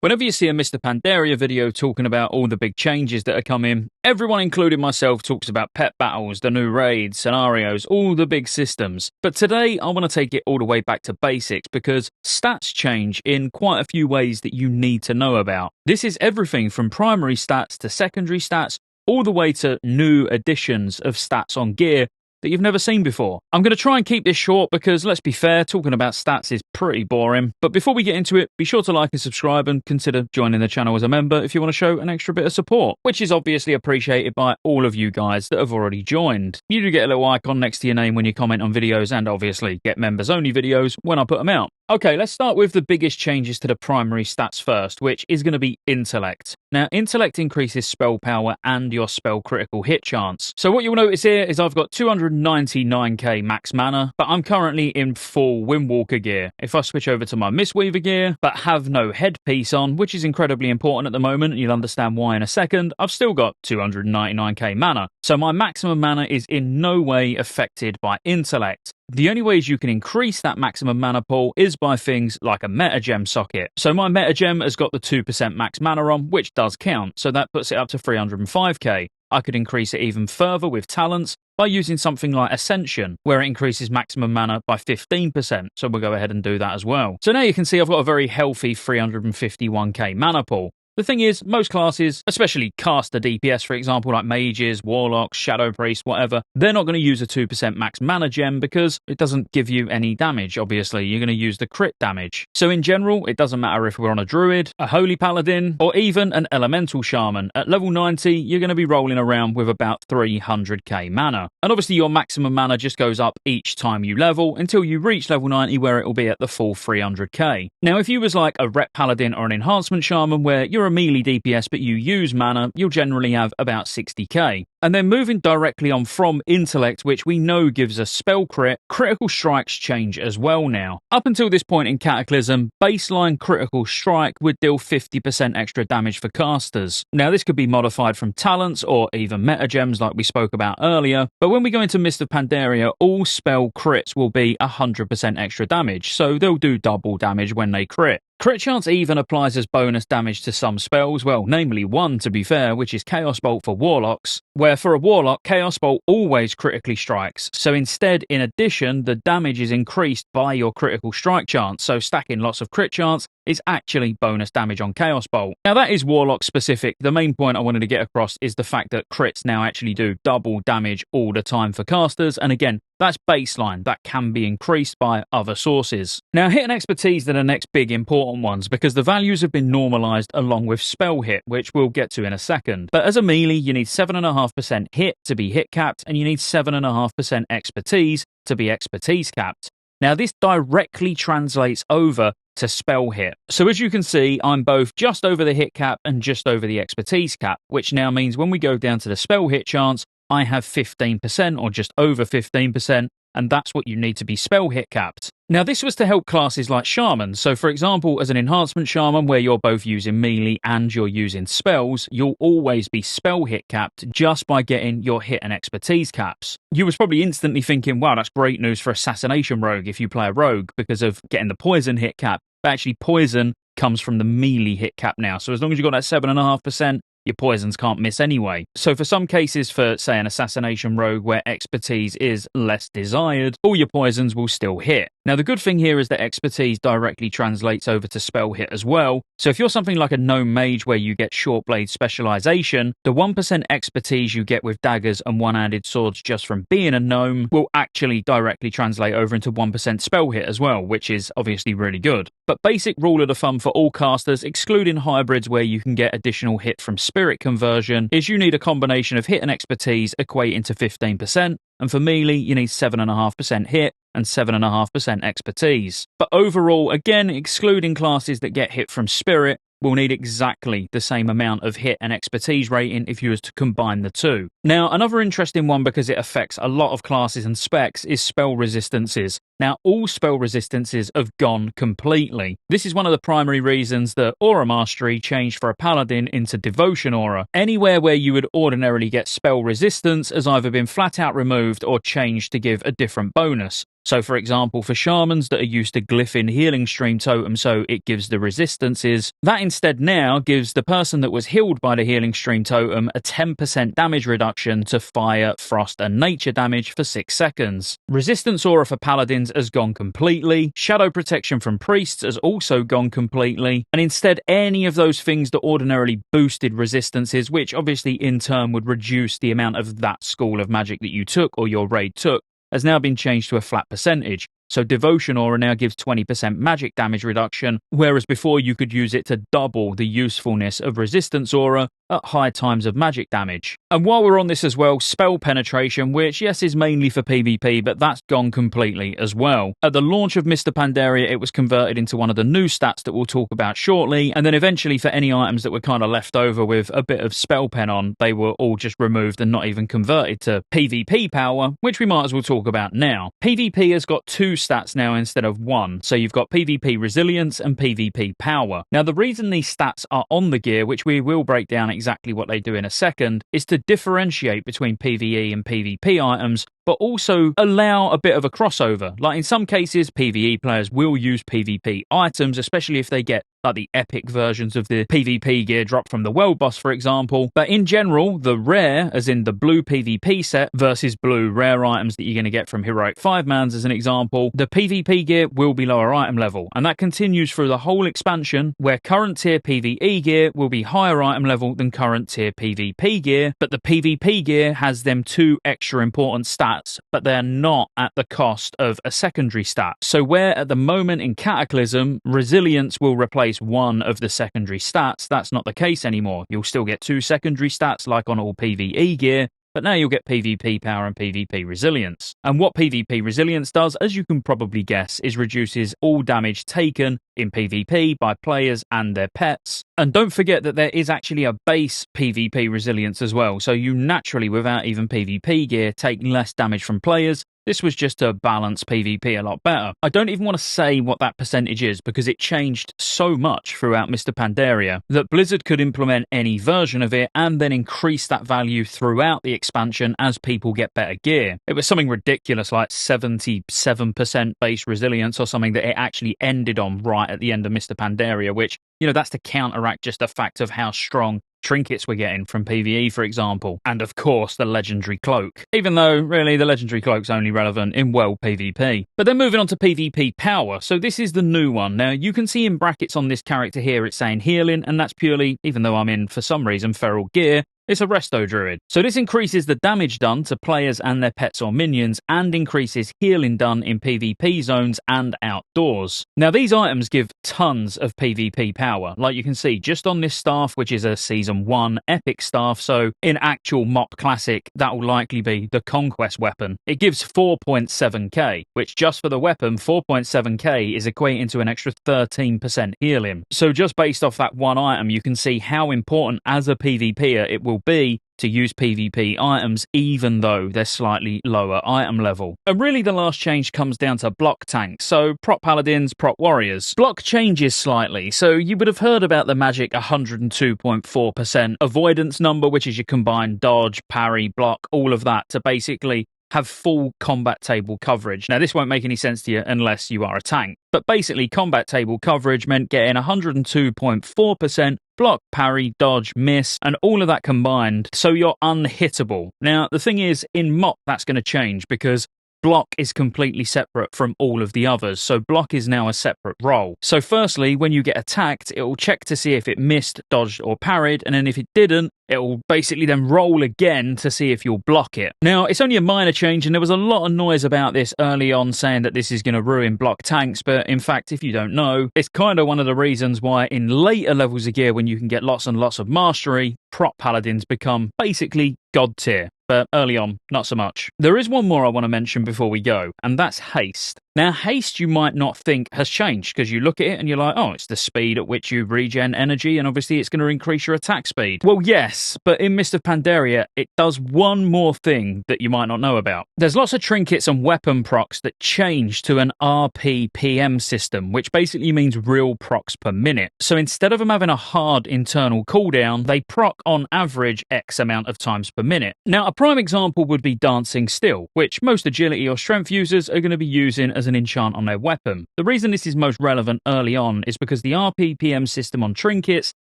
Whenever you see a Mr. Pandaria video talking about all the big changes that are coming, everyone, including myself, talks about pet battles, the new raids, scenarios, all the big systems. But today, I want to take it all the way back to basics because stats change in quite a few ways that you need to know about. This is everything from primary stats to secondary stats, all the way to new additions of stats on gear that you've never seen before. I'm going to try and keep this short because, let's be fair, talking about stats is pretty boring. But before we get into it, be sure to like and subscribe and consider joining the channel as a member if you want to show an extra bit of support, which is obviously appreciated by all of you guys that have already joined. You do get a little icon next to your name when you comment on videos and obviously get members-only videos when I put them out. Okay, let's start with the biggest changes to the primary stats first, which is going to be Intellect. Now, Intellect increases spell power and your spell critical hit chance. So what you'll notice here is I've got 299k max mana, but I'm currently in full Windwalker gear. If I switch over to my Mistweaver gear, but have no headpiece on, which is incredibly important at the moment, and you'll understand why in a second, I've still got 299k mana. So my maximum mana is in no way affected by Intellect. The only ways you can increase that maximum mana pool is by things like a metagem socket. So my metagem has got the 2% max mana on, which does count, so that puts it up to 305k. I could increase it even further with talents by using something like Ascension, where it increases maximum mana by 15%, so we'll go ahead and do that as well. So now you can see I've got a very healthy 351k mana pool. The thing is, most classes, especially caster DPS for example, like mages, warlocks, shadow priests, whatever, they're not going to use a 2% max mana gem because it doesn't give you any damage, obviously. You're going to use the crit damage. So in general, it doesn't matter if we're on a druid, a holy paladin, or even an elemental shaman. At level 90, you're going to be rolling around with about 300k mana. And obviously your maximum mana just goes up each time you level until you reach level 90 where it will be at the full 300k. Now if you was like a rep paladin or an enhancement shaman where you're a melee DPS but you use mana, you'll generally have about 60k. And then moving directly on from Intellect, which we know gives us spell crit, critical strikes change as well now. Up until this point in Cataclysm, baseline critical strike would deal 50% extra damage for casters. Now this could be modified from talents or even metagems like we spoke about earlier, but when we go into Mist of Pandaria, all spell crits will be 100% extra damage, so they'll do double damage when they crit. Crit chance even applies as bonus damage to some spells, well, namely one to be fair, which is Chaos Bolt for Warlocks, where for a Warlock, Chaos Bolt always critically strikes. So instead, in addition, the damage is increased by your critical strike chance, so stacking lots of crit chance is actually bonus damage on Chaos Bolt. Now that is Warlock specific. The main point I wanted to get across is the fact that crits now actually do double damage all the time for casters, and again, that's baseline. That can be increased by other sources. Now, hit and expertise are the next big important ones because the values have been normalized along with spell hit, which we'll get to in a second. But as a melee, you need 7.5% hit to be hit capped, and you need 7.5% expertise to be expertise capped. Now, this directly translates over to spell hit. So as you can see, I'm both just over the hit cap and just over the expertise cap, which now means when we go down to the spell hit chance, I have 15% or just over 15%, and that's what you need to be spell hit capped. Now this was to help classes like shamans, so for example as an enhancement shaman where you're both using melee and you're using spells, you'll always be spell hit capped just by getting your hit and expertise caps. You was probably instantly thinking, wow, that's great news for assassination rogue if you play a rogue because of getting the poison hit cap, but actually poison comes from the melee hit cap now, so as long as you've got that 7.5%, your poisons can't miss anyway. So for some cases, for say an assassination rogue where expertise is less desired, all your poisons will still hit. Now the good thing here is that expertise directly translates over to spell hit as well. So if you're something like a gnome mage where you get short blade specialization, the 1% expertise you get with daggers and one-handed swords just from being a gnome will actually directly translate over into 1% spell hit as well, which is obviously really good. But basic rule of the thumb for all casters, excluding hybrids where you can get additional hit from spirit conversion, is you need a combination of hit and expertise equating to 15%, and for melee you need 7.5% hit and 7.5% expertise. But overall, again, excluding classes that get hit from spirit, we'll need exactly the same amount of hit and expertise rating if you was to combine the two. Now, another interesting one because it affects a lot of classes and specs is spell resistances. Now, all spell resistances have gone completely. This is one of the primary reasons that Aura Mastery changed for a Paladin into Devotion Aura. Anywhere where you would ordinarily get spell resistance has either been flat out removed or changed to give a different bonus. So, for example, for shamans that are used to glyphing healing stream totem so it gives the resistances, that instead now gives the person that was healed by the healing stream totem a 10% damage reduction to fire, frost and nature damage for 6 seconds. Resistance aura for paladins has gone completely, shadow protection from priests has also gone completely, and instead any of those things that ordinarily boosted resistances, which obviously in turn would reduce the amount of that school of magic that you took or your raid took, has now been changed to a flat percentage. So Devotion Aura now gives 20% magic damage reduction, whereas before you could use it to double the usefulness of Resistance Aura at high times of magic damage. And while we're on this as well, Spell Penetration, which yes is mainly for PvP, but that's gone completely as well. At the launch of Mr. Pandaria, it was converted into one of the new stats that we'll talk about shortly, and then eventually for any items that were kind of left over with a bit of Spell Pen on, they were all just removed and not even converted to PvP power, which we might as well talk about now. PvP has got 2 stats now instead of 1, so you've got PvP Resilience and PvP Power. Now the reason these stats are on the gear, which we will break down exactly what they do in a second, is to differentiate between PvE and PvP items, but also allow a bit of a crossover. Like in some cases, PvE players will use PvP items, especially if they get like the epic versions of the PvP gear drop from the world boss, for example. But in general, the rare, as in the blue PvP set versus blue rare items that you're going to get from Heroic 5-mans as an example, the PvP gear will be lower item level. And that continues through the whole expansion, where current tier PvE gear will be higher item level than current tier PvP gear, but the PvP gear has them 2 extra important stats, but they're not at the cost of a secondary stat. So where at the moment in Cataclysm, Resilience will replace one of the secondary stats, that's not the case anymore. You'll still get 2 secondary stats like on all PvE gear, but now you'll get PvP Power and PvP Resilience. And what PvP Resilience does, as you can probably guess, is reduces all damage taken in PvP by players and their pets. And don't forget that there is actually a base PvP Resilience as well, so you naturally, without even PvP gear, take less damage from players. This was just to balance PvP a lot better. I don't even want to say what that percentage is because it changed so much throughout Mr. Pandaria that Blizzard could implement any version of it and then increase that value throughout the expansion as people get better gear. It was something ridiculous like 77% base resilience or something that it actually ended on right at the end of Mr. Pandaria, which, you know, that's to counteract just the fact of how strong trinkets we're getting from PvE, for example, and of course the legendary cloak, even though really the legendary cloak's only relevant in world PvP. But then moving on to PvP Power, so this is the new one. Now you can see in brackets on this character here it's saying healing, and that's purely, even though I'm in for some reason feral gear, it's a Resto Druid. So this increases the damage done to players and their pets or minions and increases healing done in PvP zones and outdoors. Now these items give tons of PvP power. Like you can see just on this staff, which is a Season 1 epic staff, so in actual MoP Classic that will likely be the Conquest weapon. It gives 4.7k, which just for the weapon 4.7k is equating to an extra 13% healing. So just based off that one item you can see how important as a PvPer it will be to use PvP items even though they're slightly lower item level. And really the last change comes down to block tanks, so prop paladins, prop warriors. Block changes slightly, so you would have heard about the magic 102.4% avoidance number, which is your combined dodge, parry, block, all of that to basically have full combat table coverage. Now this won't make any sense to you unless you are a tank, but basically combat table coverage meant getting 102.4% block, parry, dodge, miss, and all of that combined, so you're unhittable. Now the thing is, in MoP that's going to change because block is completely separate from all of the others, so block is now a separate role. So firstly, when you get attacked, it will check to see if it missed, dodged, or parried, and then if it didn't, it will basically then roll again to see if you'll block it. Now, it's only a minor change, and there was a lot of noise about this early on saying that this is going to ruin block tanks, but in fact, if you don't know, it's kind of one of the reasons why in later levels of gear, when you can get lots and lots of mastery, prop paladins become basically god tier. but early on, not so much. There is one more I want to mention before we go, and that's Haste. Now, Haste you might not think has changed, because you look at it and you're like, oh, it's the speed at which you regen energy, and obviously it's going to increase your attack speed. Well, yes, but in Mist of Pandaria, it does one more thing that you might not know about. There's lots of trinkets and weapon procs that change to an RPPM system, which basically means real procs per minute. So instead of them having a hard internal cooldown, they proc on average X amount of times per minute. Now, a prime example would be Dancing Still, which most agility or strength users are going to be using as an enchant on their weapon. The reason this is most relevant early on is because the RPPM system on trinkets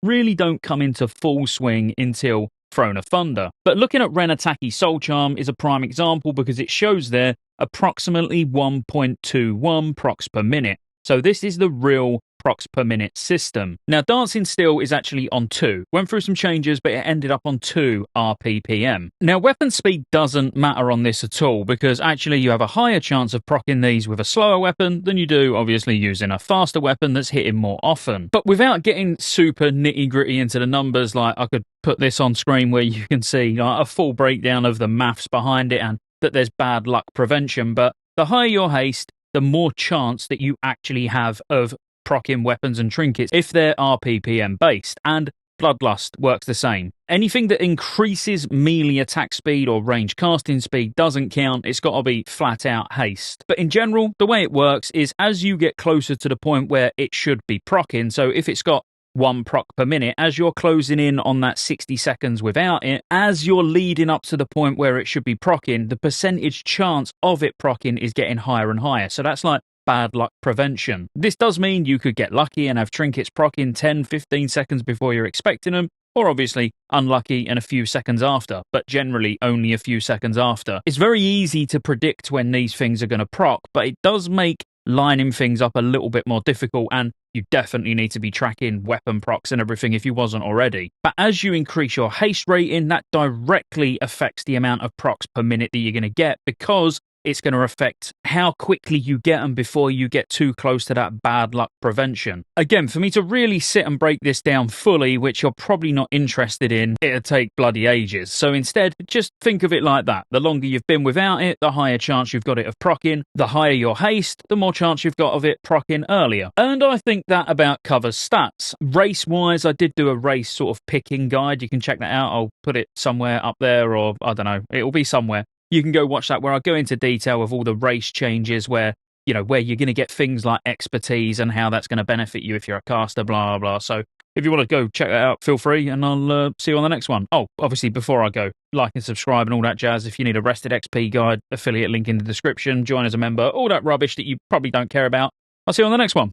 really don't come into full swing until Throne of Thunder. But looking at Renataki Soul Charm is a prime example because it shows there approximately 1.21 procs per minute. So this is the real procs per minute system. Now, Dancing Still is actually on 2. Went through some changes, but it ended up on 2 RPPM. Now, weapon speed doesn't matter on this at all, because actually you have a higher chance of proccing these with a slower weapon than you do, obviously, using a faster weapon that's hitting more often. But without getting super nitty-gritty into the numbers, like I could put this on screen where you can see a full breakdown of the maths behind it and that there's bad luck prevention, but the higher your haste, the more chance that you actually have of proccing weapons and trinkets if they're RPPM based, and Bloodlust works the same. Anything that increases melee attack speed or range casting speed doesn't count, it's got to be flat out haste. But in general, the way it works is as you get closer to the point where it should be proccing, so if it's got 1 proc per minute, as you're closing in on that 60 seconds without it, as you're leading up to the point where it should be proccing, the percentage chance of it proccing is getting higher and higher. So that's like bad luck prevention. This does mean you could get lucky and have trinkets proc in 10-15 seconds before you're expecting them, or obviously unlucky and a few seconds after, but generally only a few seconds after. It's very easy to predict when these things are going to proc, but it does make lining things up a little bit more difficult, and you definitely need to be tracking weapon procs and everything if you wasn't already. But as you increase your haste rating, that directly affects the amount of procs per minute that you're going to get, because it's going to affect how quickly you get them before you get too close to that bad luck prevention. Again, for me to really sit and break this down fully, which you're probably not interested in, it'd take bloody ages. So instead, just think of it like that. The longer you've been without it, the higher chance you've got it of proccing. The higher your haste, the more chance you've got of it proccing earlier. And I think that about covers stats. Race-wise, I did do a race sort of picking guide. You can check that out. I'll put it somewhere up there, or I don't know, it'll be somewhere. You can go watch that, where I go into detail of all the race changes, where you're going to get things like expertise and how that's going to benefit you if you're a caster, blah, blah. So if you want to go check that out, feel free, and I'll see you on the next one. Oh, obviously, before I go, like and subscribe and all that jazz. If you need a Rested XP guide, affiliate link in the description, join as a member, all that rubbish that you probably don't care about. I'll see you on the next one.